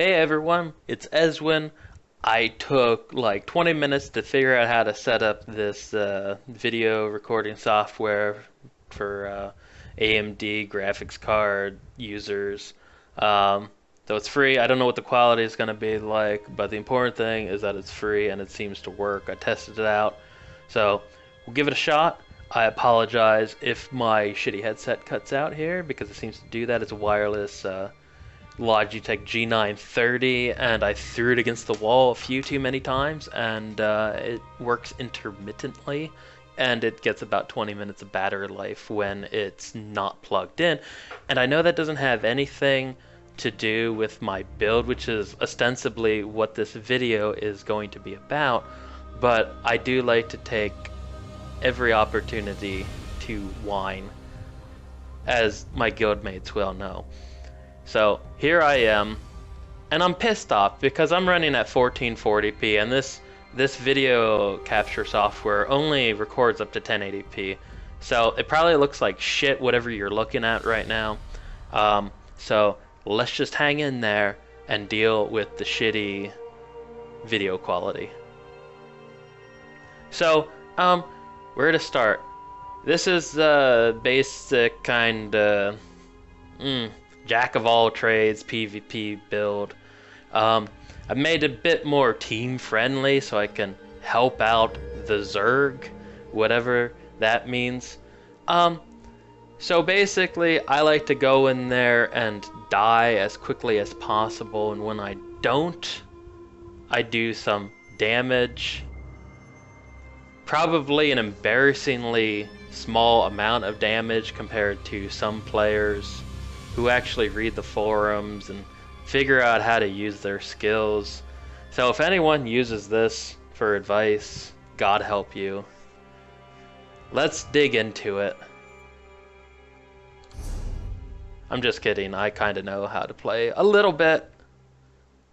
Hey everyone, it's Eswyn. I took like 20 minutes to figure out how to set up this video recording software for AMD graphics card users. Um, so it's free. I don't know what the quality is going to be like, but the important thing is that it's free and it seems to work. I tested it out. So we'll give it a shot. I apologize if my shitty headset cuts out here because it seems to do that. It's a wireless Logitech G930, and I threw it against the wall a few too many times, and it works intermittently, and it gets about 20 minutes of battery life when it's not plugged in. And I know that doesn't have anything to do with my build, which is ostensibly what this video is going to be about, but I do like to take every opportunity to whine, as my guildmates well know. So here I am, and I'm pissed off because I'm running at 1440p, and this video capture software only records up to 1080p. So it probably looks like shit, whatever you're looking at right now. So let's just hang in there and deal with the shitty video quality. So, where to start? This is the basic kind of jack of all trades PvP build. I've made it a bit more team friendly so I can help out the Zerg, whatever that means. So basically I like to go in there and die as quickly as possible, and when I don't, I do some damage. Probably an embarrassingly small amount of damage compared to some players who actually read the forums and figure out how to use their skills. So if anyone uses this for advice, God help you. Let's dig into it. I'm just kidding, I kind of know how to play a little bit.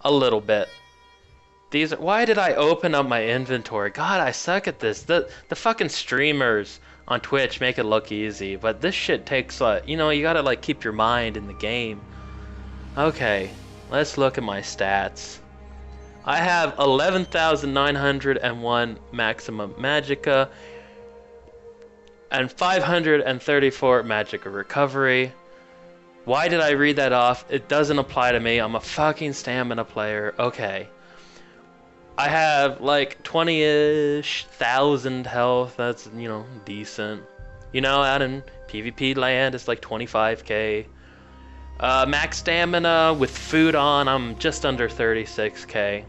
Why did I open up my inventory? God, I suck at this. The fucking streamers on Twitch make it look easy, but this shit takes you gotta like keep your mind in the game. Okay, let's look at my stats. I have 11,901 maximum magicka and 534 magicka recovery. Why did I read that off? It doesn't apply to me. I'm a fucking stamina player. Okay. I have like 20-ish thousand health. That's, decent. Out in PvP land, it's like 25k. Max stamina with food on, I'm just under 36k.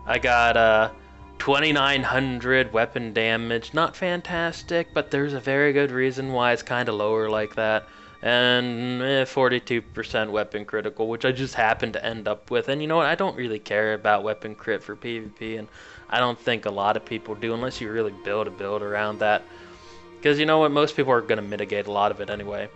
I got 2,900 weapon damage. Not fantastic, but there's a very good reason why it's kind of lower like that. And 42% weapon critical, which I just happened to end up with. And you know what? I don't really care about weapon crit for PvP, and I don't think a lot of people do unless you really build a build around that. Because you know what? Most people are going to mitigate a lot of it anyway.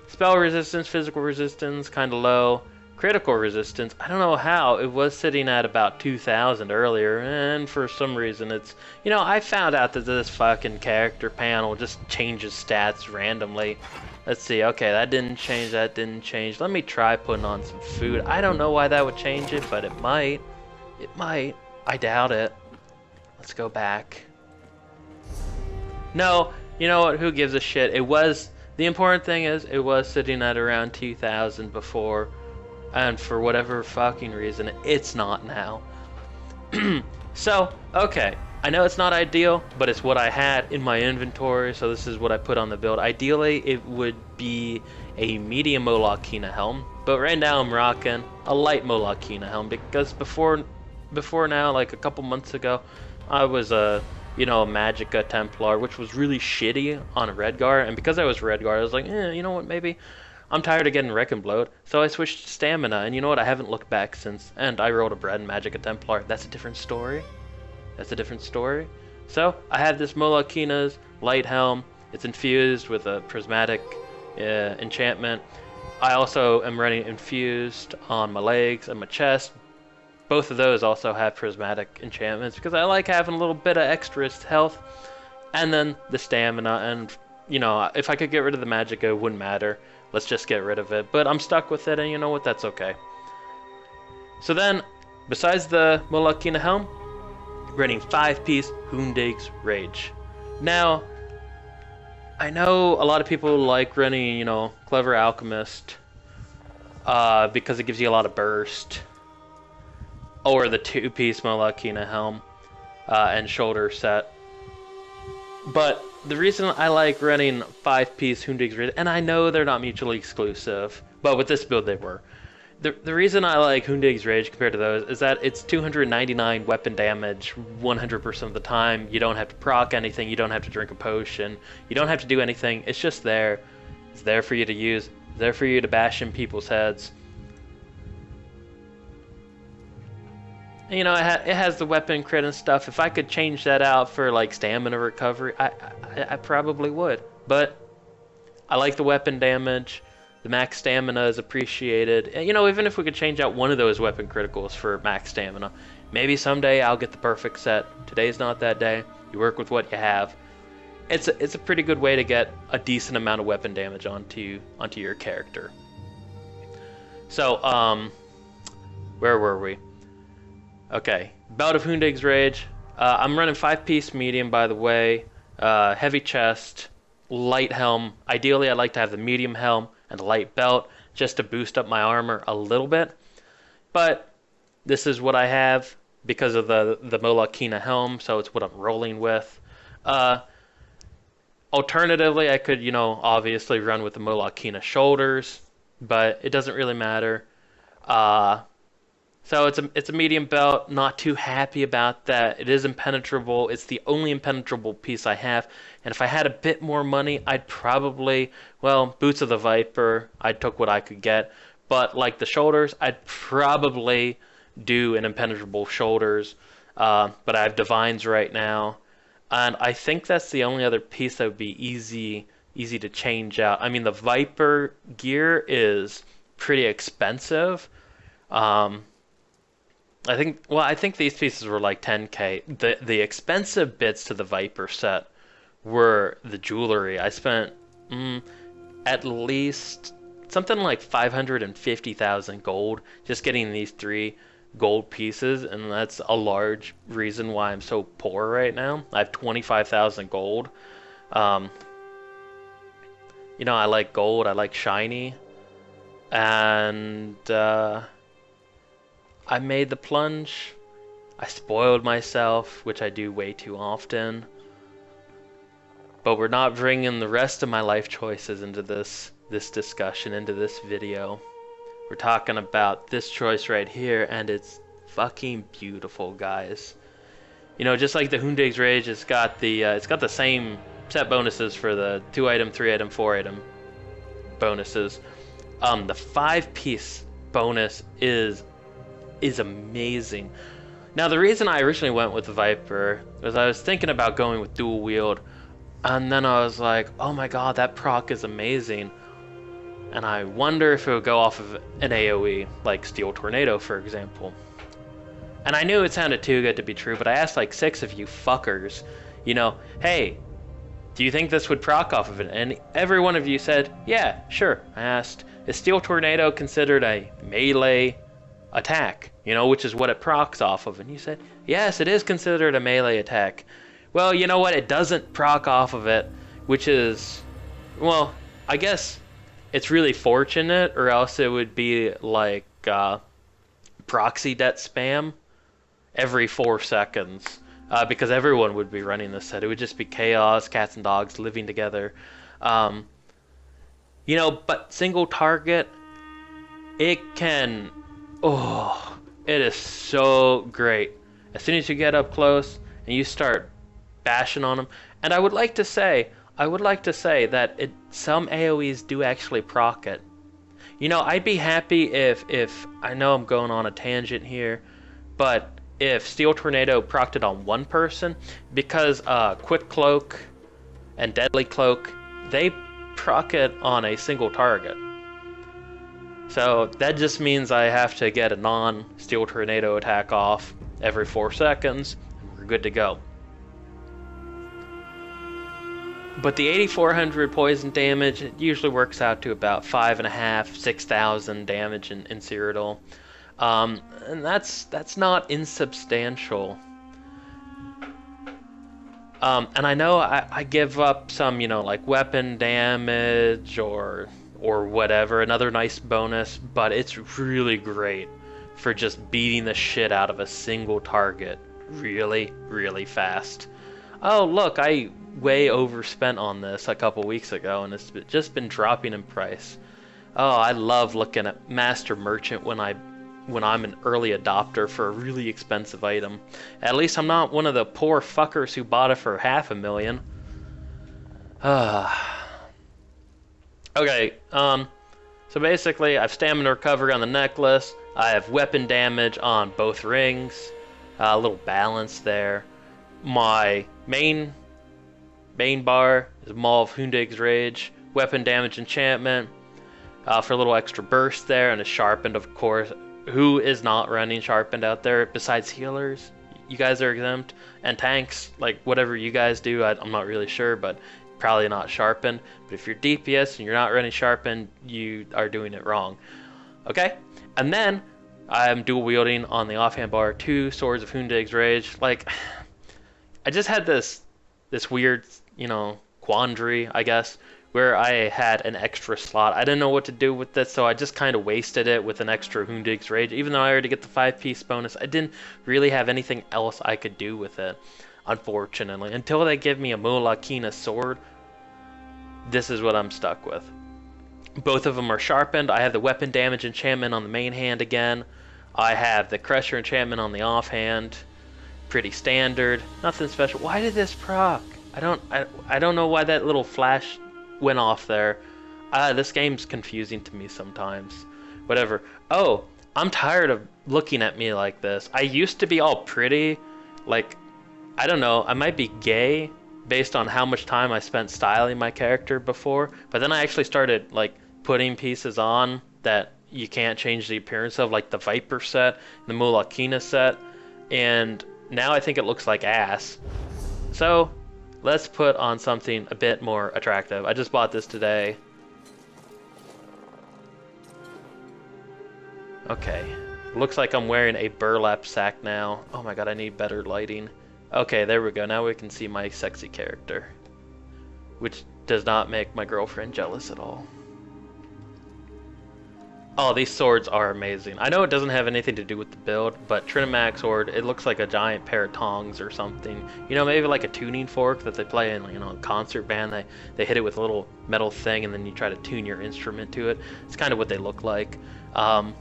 Spell resistance, physical resistance, kind of low. Critical resistance, I don't know how. It was sitting at about 2,000 earlier, and for some reason it's... I found out that this fucking character panel just changes stats randomly. Let's see, okay, that didn't change, that didn't change. Let me try putting on some food. I don't know why that would change it, but it might. It might. I doubt it. Let's go back. No, you know what, who gives a shit? It was... The important thing is, it was sitting at around 2,000 before, and for whatever fucking reason, it's not now. So, okay. I know it's not ideal, but it's what I had in my inventory, so this is what I put on the build. Ideally, it would be a medium Molokina helm, but right now I'm rocking a light Molokina helm, because before now, like a couple months ago, I was a Magicka Templar, which was really shitty on a Redguard, and because I was Redguard, I was like, you know what, maybe I'm tired of getting wreck and blowed, so I switched to stamina, and you know what, I haven't looked back since, and I rolled a bread and Magicka Templar. That's a different story. That's a different story. So, I have this Molokina's light helm. It's infused with a prismatic enchantment. I also am running infused on my legs and my chest. Both of those also have prismatic enchantments because I like having a little bit of extra health. And then the stamina, and if I could get rid of the Magicka, it wouldn't matter. Let's just get rid of it. But I'm stuck with it, and you know what, that's okay. So then, besides the Molokina helm, running 5-piece Hundig's Rage. Now, I know a lot of people like running, you know, Clever Alchemist, because it gives you a lot of burst, or the 2-piece Molokina helm and shoulder set. But the reason I like running 5-piece Hundig's Rage, and I know they're not mutually exclusive, but with this build they were. The reason I like Hundig's Rage compared to those is that it's 299 weapon damage 100% of the time. You don't have to proc anything, you don't have to drink a potion, you don't have to do anything, it's just there. It's there for you to use, it's there for you to bash in people's heads. And, you know, it has the weapon crit and stuff. If I could change that out for like stamina recovery, I probably would. But I like the weapon damage. The max stamina is appreciated. And, you know, even if we could change out one of those weapon criticals for max stamina, maybe someday I'll get the perfect set. Today's not that day. You work with what you have. It's a pretty good way to get a decent amount of weapon damage onto your character. So, where were we? Okay, Bout of Hundig's Rage. I'm running 5-piece medium, by the way. Heavy chest, light helm. Ideally, I'd like to have the medium helm and a light belt just to boost up my armor a little bit. But this is what I have because of the Molokina helm, so it's what I'm rolling with. Alternatively, I could, you know, obviously run with the Molokina shoulders, but it doesn't really matter. So it's a medium belt, not too happy about that. It is impenetrable. It's the only impenetrable piece I have. And if I had a bit more money, I'd probably, well, Boots of the Viper, I took what I could get. But like the shoulders, I'd probably do an impenetrable shoulders. But I have Divines right now. And I think that's the only other piece that would be easy to change out. I mean, the Viper gear is pretty expensive. I think these pieces were like 10k. The expensive bits to the Viper set were the jewelry. I spent at least something like 550,000 gold just getting these 3 gold pieces, and that's a large reason why I'm so poor right now. I have 25,000 gold. You know, I like gold, I like shiny, and I made the plunge. I spoiled myself, which I do way too often. But we're not bringing the rest of my life choices into this discussion, into this video. We're talking about this choice right here, and it's fucking beautiful, guys. You know, just like the Hundig's Rage, it's got the same set bonuses for the 2-item, 3-item, 4-item bonuses. The 5-piece bonus is amazing. Now, the reason I originally went with the Viper was I was thinking about going with dual wield, and then I was like, oh my god, that proc is amazing. And I wonder if it would go off of an AoE, like Steel Tornado, for example. And I knew it sounded too good to be true, but I asked like 6 of you fuckers, you know, hey, do you think this would proc off of it? And every one of you said, yeah, sure. I asked, is Steel Tornado considered a melee attack, you know, which is what it procs off of? And you said, yes, it is considered a melee attack. Well, you know what, it doesn't proc off of it, which is, well, I guess it's really fortunate, or else it would be like proxy debt spam every 4 seconds, because everyone would be running this set. It would just be chaos, cats and dogs living together. You know, but single target, it can, oh, it is so great. As soon as you get up close and you start bashing on them, and I would like to say that some AoEs do actually proc it. You know, I'd be happy if I know I'm going on a tangent here, but if Steel Tornado procced it on one person, because Quick Cloak and Deadly Cloak, they proc it on a single target. So that just means I have to get a non-Steel Tornado attack off every 4 seconds, and we're good to go. But the 8400 poison damage, it usually works out to about 5,500 to 6,000 damage in Cyrodiil. And that's not insubstantial. And I know I give up some, you know, like weapon damage or whatever, another nice bonus, but it's really great for just beating the shit out of a single target really, really fast. Oh, look, I way overspent on this a couple weeks ago, and it's just been dropping in price. Oh, I love looking at Master Merchant when I'm an early adopter for a really expensive item. At least I'm not one of the poor fuckers who bought it for $500,000. Okay, so basically I have stamina recovery on the necklace, I have weapon damage on both rings, a little balance there. My main bar is Maul of Hundig's Rage, weapon damage enchantment, for a little extra burst there, and it's sharpened, of course. Who is not running sharpened out there besides healers? You guys are exempt, and tanks, like whatever you guys do, I'm not really sure, but probably not sharpened. But if you're DPS and you're not running sharpened, you are doing it wrong. Okay, and then I'm dual wielding on the offhand bar 2 Swords of Hundig's Rage. Like, I just had this weird, you know, quandary, I guess, where I had an extra slot. I didn't know what to do with this, so I just kind of wasted it with an extra Hundig's Rage. Even though I already get the 5-piece bonus, I didn't really have anything else I could do with it, unfortunately. Until they give me a Mulakina sword, this is what I'm stuck with. Both of them are sharpened. I have the weapon damage enchantment on the main hand again. I have the Crusher enchantment on the offhand. Pretty standard. Nothing special. Why did this proc? I don't know why that little flash went off there. This game's confusing to me sometimes. Whatever. Oh, I'm tired of looking at me like this. I used to be all pretty. Like, I don't know, I might be gay based on how much time I spent styling my character before, but then I actually started like putting pieces on that you can't change the appearance of, like the Viper set, the Mulakina set, and now I think it looks like ass. So let's put on something a bit more attractive. I just bought this today. Okay, looks like I'm wearing a burlap sack now. Oh my god, I need better lighting. Okay, there we go. Now we can see my sexy character, which does not make my girlfriend jealous at all. Oh, these swords are amazing. I know it doesn't have anything to do with the build, but Trinamax sword, it looks like a giant pair of tongs or something. You know, maybe like a tuning fork that they play in, you know, a concert band. They hit it with a little metal thing, and then you try to tune your instrument to it. It's kind of what they look like. But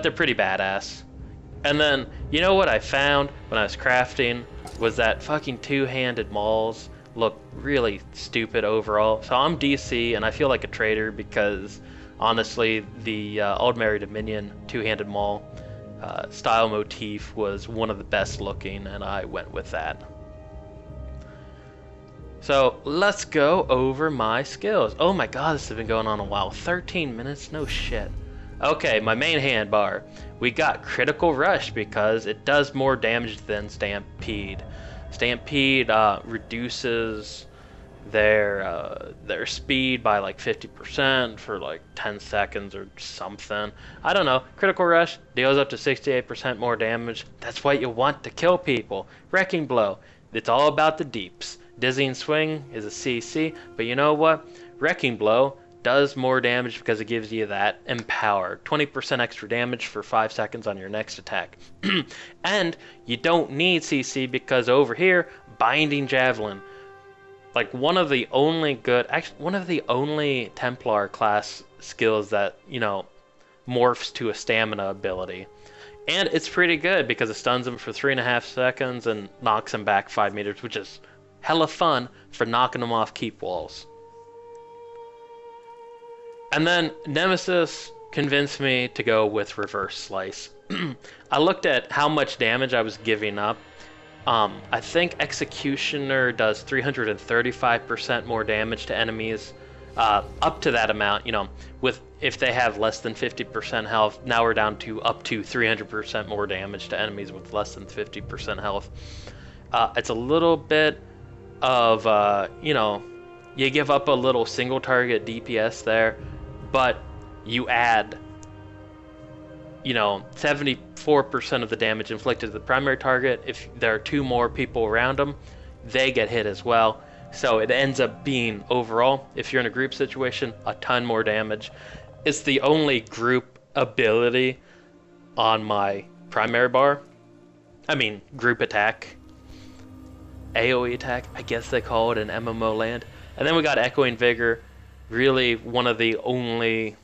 they're pretty badass. And then, you know what I found when I was crafting was that fucking two-handed mauls look really stupid overall. So I'm DC, and I feel like a traitor because honestly, the Aldmeri Dominion two-handed maul style motif was one of the best looking, and I went with that. So let's go over my skills. Oh my god, this has been going on a while. 13 minutes? No shit. Okay, my main hand bar. We got Critical Rush because it does more damage than Stampede. Stampede reduces their speed by like 50% for like 10 seconds or something. I don't know. Critical Rush deals up to 68% more damage. That's what you want to kill people. Wrecking Blow. It's all about the deeps. Dizzying Swing is a CC, but you know what? Wrecking Blow does more damage because it gives you that Empower. 20% extra damage for 5 seconds on your next attack. And you don't need CC because over here, Binding Javelin. Like one of the only Templar class skills that, you know, morphs to a stamina ability. And it's pretty good because it stuns him for 3.5 seconds and knocks him back 5 meters, which is hella fun for knocking them off keep walls. And then Nemesis convinced me to go with Reverse Slice. I looked at how much damage I was giving up. I think Executioner does 335% more damage to enemies, up to that amount, you know, if they have less than 50% health. Now we're down to up to 300% more damage to enemies with less than 50% health. It's a little bit of, you know, you give up a little single target DPS there, but you add you know, 74% of the damage inflicted to the primary target. If there are 2 more people around them, they get hit as well. So it ends up being, overall, if you're in a group situation, a ton more damage. It's the only group ability on my primary bar. I mean, group attack. AoE attack, I guess they call it in MMO land. And then we got Echoing Vigor, really one of the only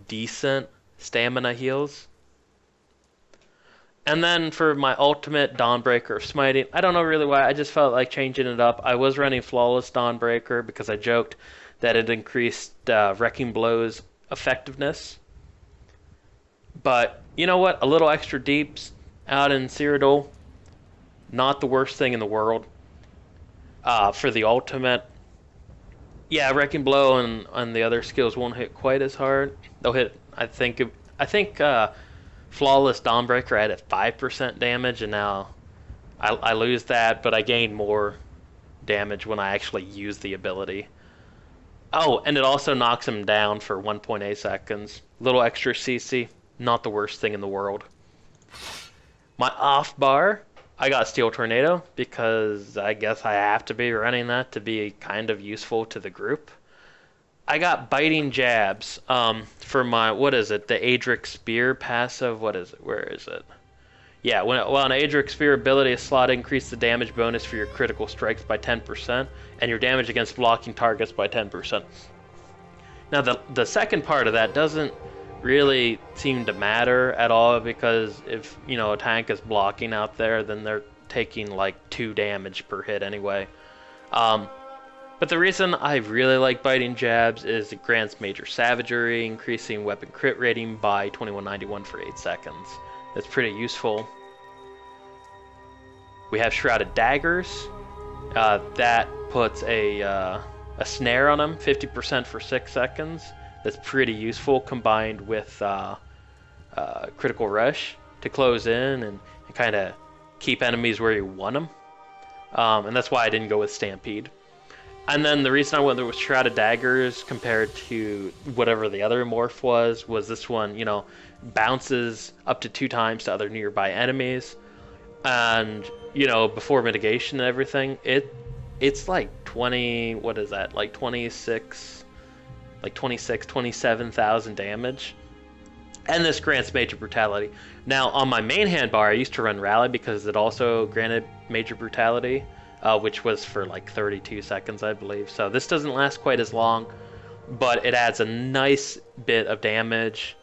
decent stamina heals. And then for my ultimate, Dawnbreaker of Smiting, I don't know really why, I just felt like changing it up. I was running Flawless Dawnbreaker because I joked that it increased Wrecking Blow's effectiveness. But you know what? A little extra deeps out in Cyrodiil, not the worst thing in the world. For the ultimate, yeah, Wrecking Blow and the other skills won't hit quite as hard. They'll hit, I think Flawless Dawnbreaker I had 5% damage, and now I lose that, but I gain more damage when I actually use the ability. Oh, and it also knocks him down for 1.8 seconds. Little extra CC, not the worst thing in the world. My off bar, I got Steel Tornado because I guess I have to be running that to be kind of useful to the group. I got Biting Jabs for my, what is it, the Adric Spear passive, what is it, where is it? Yeah, when an Adric Spear ability is slot, increase the damage bonus for your critical strikes by 10% and your damage against blocking targets by 10%. Now the second part of that doesn't really seem to matter at all, because if, you know, a tank is blocking out there, then they're taking like 2 damage per hit anyway. But the reason I really like Biting Jabs is it grants Major Savagery, increasing weapon crit rating by 2191 for 8 seconds. That's pretty useful. We have Shrouded Daggers. That puts a snare on them, 50% for 6 seconds. That's pretty useful, combined with Critical Rush to close in and kind of keep enemies where you want them. And that's why I didn't go with Stampede. And then the reason I went with Shrouded Daggers compared to whatever the other morph was this one, you know, bounces up to 2 times to other nearby enemies. And, you know, before mitigation and everything, it's like 20, what is that, like 27,000 damage. And this grants Major Brutality. Now, on my main handbar, I used to run Rally because it also granted Major Brutality. Which was for like 32 seconds, I believe. So this doesn't last quite as long, but it adds a nice bit of damage.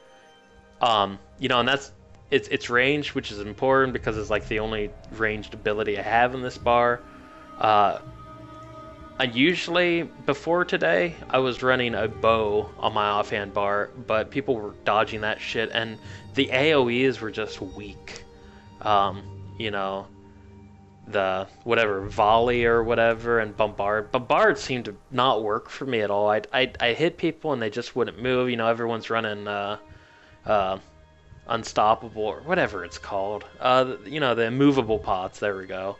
You know, and that's it's ranged, which is important because it's like the only ranged ability I have in this bar. I usually, before today, I was running a bow on my offhand bar, but people were dodging that shit, and the AoEs were just weak. You know, the whatever volley or whatever and bombard seemed to not work for me at all. I hit people and they just wouldn't move. You know, everyone's running unstoppable or whatever it's called. You know, the immovable pots. There we go.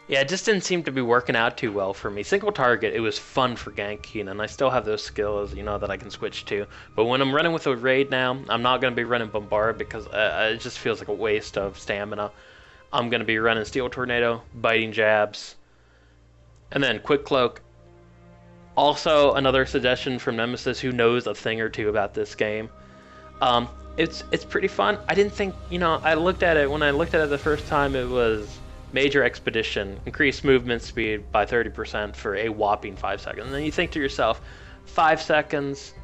Yeah, it just didn't seem to be working out too well for me. Single target, it was fun for ganking, and I still have those skills, you know, that I can switch to. But when I'm running with a raid now, I'm not going to be running Bombard because it just feels like a waste of stamina. I'm going to be running Steel Tornado, Biting Jabs, and then Quick Cloak. Also, another suggestion from Nemesis, who knows a thing or two about this game. It's pretty fun. I didn't think, you know, I looked at it, when I looked at it the first time, it was Major Expedition, increase movement speed by 30% for a whopping 5 seconds. And then you think to yourself, 5 seconds,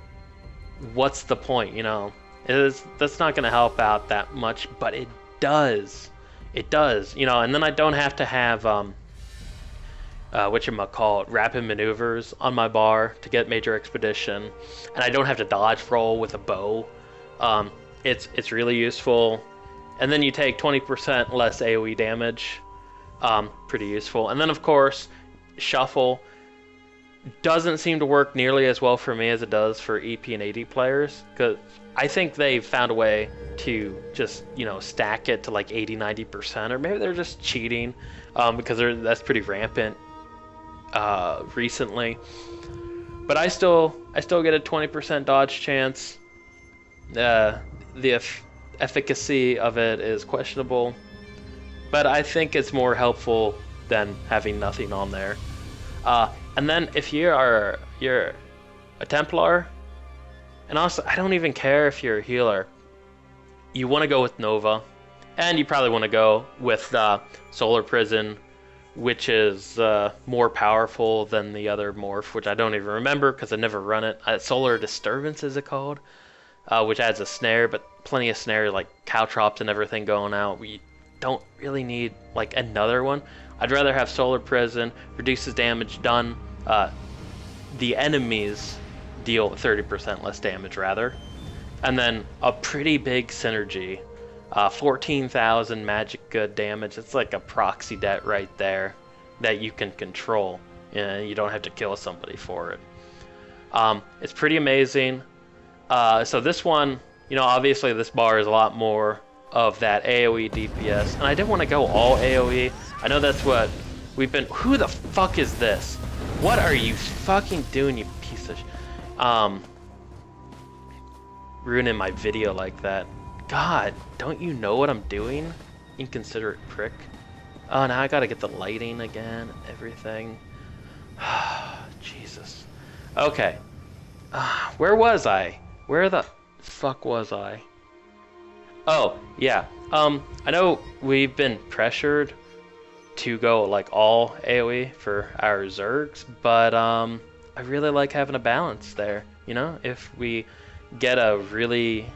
what's the point, you know? That's not going to help out that much, but it does. It does, you know, and then I don't have to have, whatchamacallit, rapid maneuvers on my bar to get Major Expedition, and I don't have to dodge roll with a bow. It's really useful. And then you take 20% less AoE damage. Pretty useful. And then, of course, Shuffle doesn't seem to work nearly as well for me as it does for EP and AD players, because I think they've found a way to just, you know, stack it to like 80-90%, or maybe they're just cheating, because that's pretty rampant recently. But I still get a 20% dodge chance. The efficacy of it is questionable, but I think it's more helpful than having nothing on there. And then if you're a Templar, and also I don't even care if you're a healer, you want to go with Nova, and you probably want to go with Solar Prison, which is more powerful than the other morph, which I don't even remember because I never run it. Solar Disturbance is it called, which adds a snare, but plenty of snare like caltrops and everything going out. We don't really need like another one. I'd rather have Solar Prison, reduces damage done. The enemies deal 30% less damage rather, and then a pretty big synergy. 14,000 magic good damage. It's like a proxy debt right there that you can control, and you don't have to kill somebody for it. It's pretty amazing. So this one, you know, obviously this bar is a lot more of that AoE DPS, and I didn't want to go all AoE. I know that's what we've been. Who the fuck is this? What are you fucking doing, you piece of ruining my video like that? God, don't you know what I'm doing? Inconsiderate prick. Oh, now I gotta get the lighting again, everything. Jesus. Okay. Where was I? Where the fuck was I? Oh, yeah. I know we've been pressured to go like all AoE for our Zergs, but I really like having a balance there. You know, if we get a really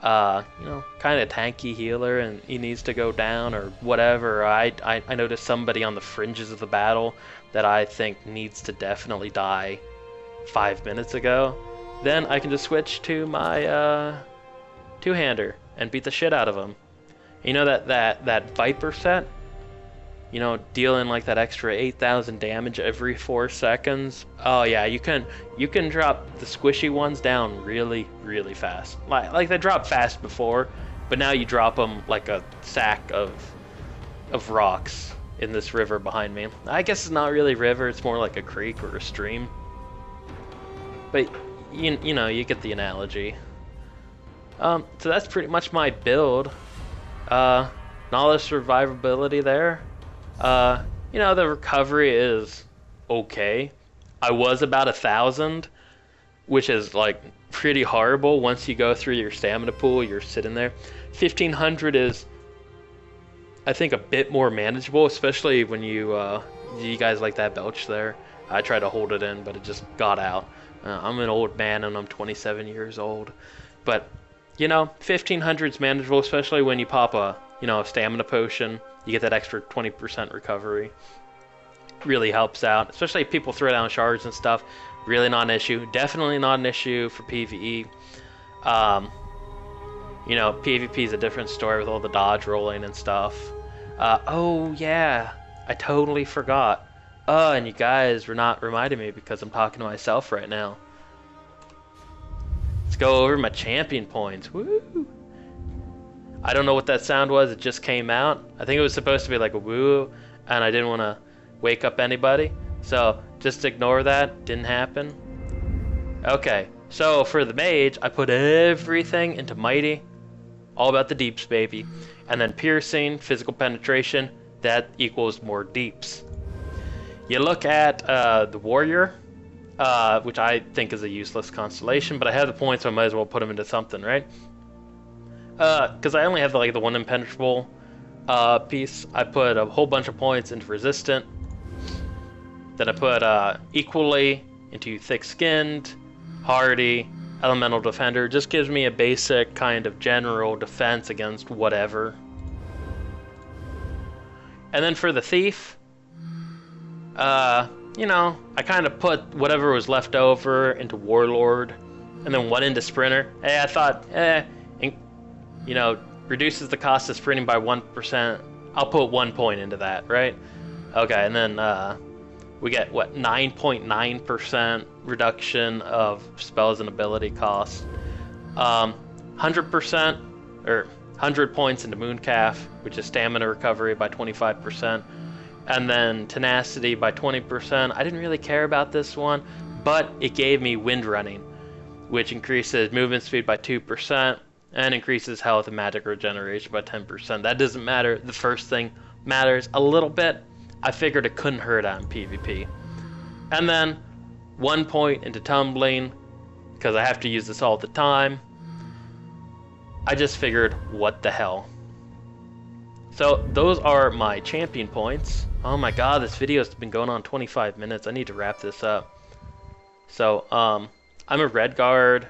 you know, kind of tanky healer and he needs to go down or whatever. I noticed somebody on the fringes of the battle that I think needs to definitely die 5 minutes ago. Then I can just switch to my two-hander and beat the shit out of him. You know that Viper set? You know, dealing like that extra 8,000 damage every 4 seconds. Oh yeah, you can drop the squishy ones down really, really fast. Like they dropped fast before, but now you drop them like a sack of rocks in this river behind me. I guess it's not really a river, it's more like a creek or a stream. But you know, you get the analogy. So that's pretty much my build. Knowledge survivability there. You know, the recovery is okay. I was about 1,000, which is like pretty horrible. Once you go through your stamina pool, you're sitting there. 1,500 is, I think, a bit more manageable, especially when you guys like that belch there. I tried to hold it in, but it just got out. I'm an old man and I'm 27 years old, but you know, 1,500 is manageable, especially when you pop a stamina potion. You get that extra 20% recovery. Really helps out, especially if people throw down shards and stuff. Really not an issue. Definitely not an issue for PvE. You know, PvP is a different story with all the dodge rolling and stuff. Oh yeah, I totally forgot. And you guys were not reminding me because I'm talking to myself right now. Let's go over my champion points. Woo! I don't know what that sound was, it just came out. I think it was supposed to be like a woo, and I didn't want to wake up anybody. So just ignore that, didn't happen. Okay, so for the mage, I put everything into mighty. All about the deeps, baby. And then piercing, physical penetration, that equals more deeps. You look at the warrior, which I think is a useless constellation, but I have the points, so I might as well put them into something, right? Because I only have like the one impenetrable piece. I put a whole bunch of points into resistant. Then I put equally into thick-skinned, hardy, elemental defender. Just gives me a basic kind of general defense against whatever. And then for the thief, you know, I kind of put whatever was left over into warlord, and then one into sprinter. Hey, I thought, you know, reduces the cost of sprinting by 1%. I'll put 1 point into that, right? Okay, and then we get, what, 9.9% reduction of spells and ability cost. 100%, or 100 points into Mooncalf, which is stamina recovery by 25%. And then tenacity by 20%. I didn't really care about this one, but it gave me wind running. which increases movement speed by 2% and increases health and magic regeneration by 10%. That doesn't matter. The first thing matters a little bit. I figured it couldn't hurt on PvP. And then 1 point into tumbling, because I have to use this all the time. I just figured, what the hell. So those are my champion points. Oh my god, this video has been going on 25 minutes. I need to wrap this up. So, I'm a red guard,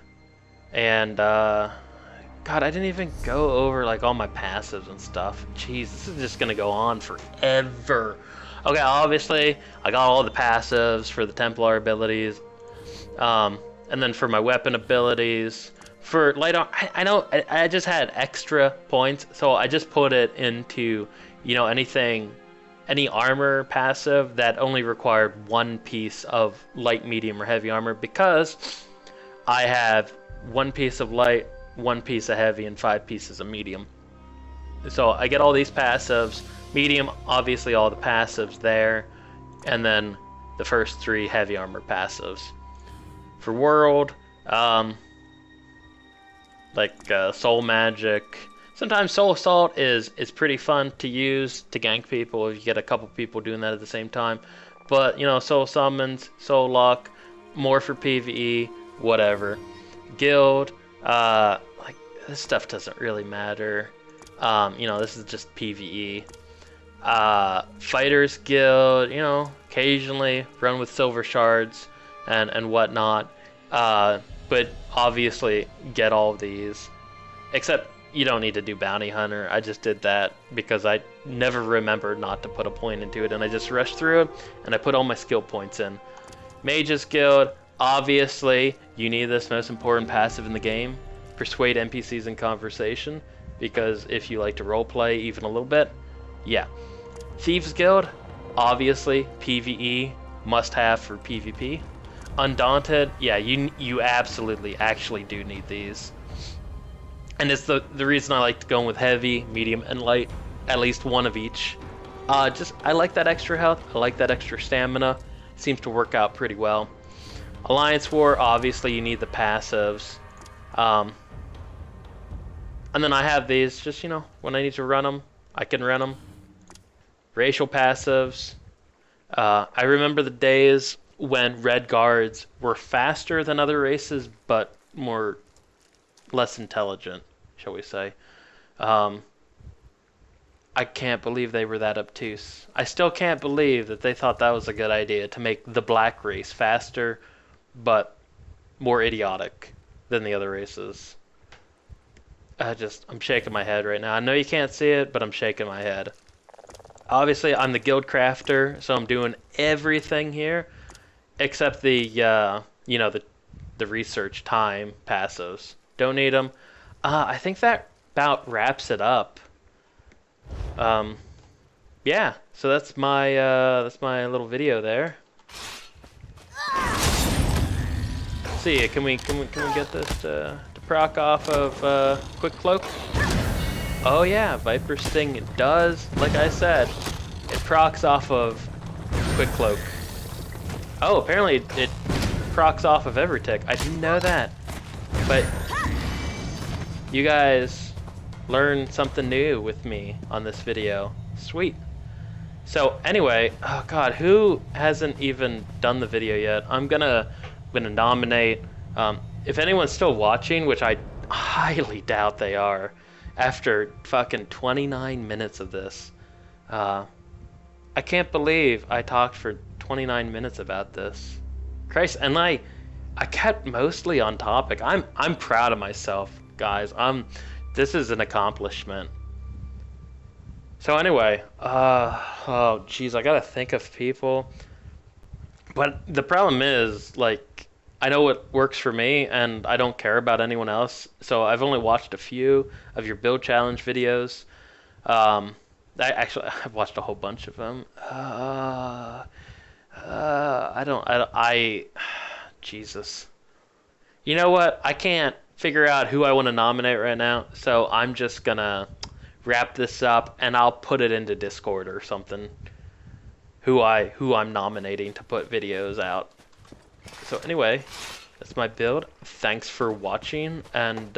and, God, I didn't even go over, like, all my passives and stuff. Jeez, this is just gonna go on forever. Okay, obviously, I got all the passives for the Templar abilities, and then for my weapon abilities. For light armor, I know I just had extra points, so I just put it into, you know, any armor passive that only required 1 piece of light, medium, or heavy armor, because I have 1 piece of light, 1 piece of heavy, and 5 pieces of medium. So I get all these passives. Medium, obviously all the passives there, and then the first 3 heavy armor passives. For world, soul magic. Sometimes soul assault is pretty fun to use to gank people if you get a couple people doing that at the same time. But you know, soul summons, soul lock, more for PvE, whatever. Guild, like this stuff doesn't really matter. You know, this is just PvE. Fighters guild, you know, occasionally run with silver shards and whatnot. But obviously get all of these, except you don't need to do bounty hunter. I just did that because I never remembered not to put a point into it, and I just rushed through it and I put all my skill points in. Mages guild, obviously you need this most important passive in the game, persuade NPCs in conversation, because if you like to roleplay even a little bit, yeah. Thieves guild, obviously PvE, must have for PvP. Undaunted, yeah, you absolutely actually do need these. And it's the reason I like to go with heavy, medium, and light, at least 1 of each. I like that extra health, I like that extra stamina, seems to work out pretty well. Alliance War, obviously you need the passives. And then I have these, just, you know, when I need to run them, I can run them. Racial passives. I remember the days when red guards were faster than other races, but less intelligent, shall we say. I can't believe they were that obtuse. I still can't believe that they thought that was a good idea, to make the black race faster, but more idiotic than the other races. I'm shaking my head right now. I know you can't see it, but I'm shaking my head. Obviously, I'm the guild crafter, so I'm doing everything here, except the, you know, the research time passives. Don't need them. I think that about wraps it up. Yeah, so that's my little video there. Let's see, can we get this to proc off of quick cloak? Oh yeah, Viper Sting does, like I said, it procs off of quick cloak. Oh, apparently it procs off of every tick. I didn't know that. But you guys learned something new with me on this video. Sweet. So anyway, oh god, who hasn't even done the video yet? I'm gonna nominate, if anyone's still watching, which I highly doubt they are, after fucking 29 minutes of this. I can't believe I talked for 29 minutes about this. Christ, and I kept mostly on topic. I'm proud of myself, guys. This is an accomplishment. So anyway, oh geez, I gotta think of people. But the problem is, like, I know what works for me, and I don't care about anyone else. So I've only watched a few of your build challenge videos. I've watched a whole bunch of them. Jesus. You know what? I can't figure out who I want to nominate right now, so I'm just gonna wrap this up, and I'll put it into Discord or something. Who I'm nominating to put videos out. So anyway, that's my build. Thanks for watching, and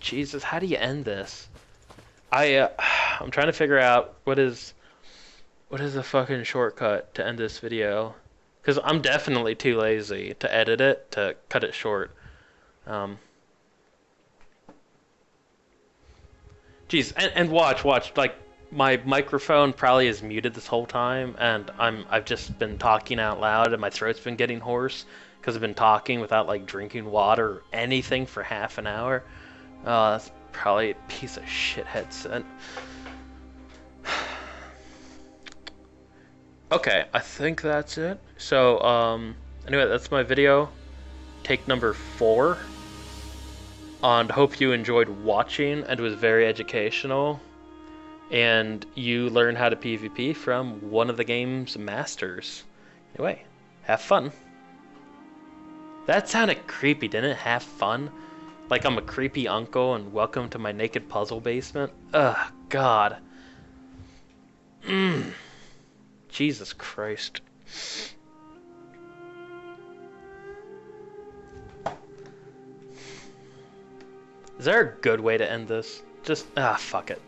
Jesus, how do you end this? I'm trying to figure out what is a fucking shortcut to end this video, because I'm definitely too lazy to edit it to cut it short. Geez, and watch, like my microphone probably is muted this whole time, and I've just been talking out loud, and my throat's been getting hoarse because I've been talking without like drinking water or anything for half an hour. That's probably a piece of shit headset. Okay, I think that's it. So, anyway, that's my video. Take number 4. And hope you enjoyed watching and was very educational. And you learned how to PvP from one of the game's masters. Anyway, have fun. That sounded creepy, didn't it? Have fun? Like I'm a creepy uncle and welcome to my naked puzzle basement? Ugh, God. Jesus Christ. Is there a good way to end this? Just, fuck it.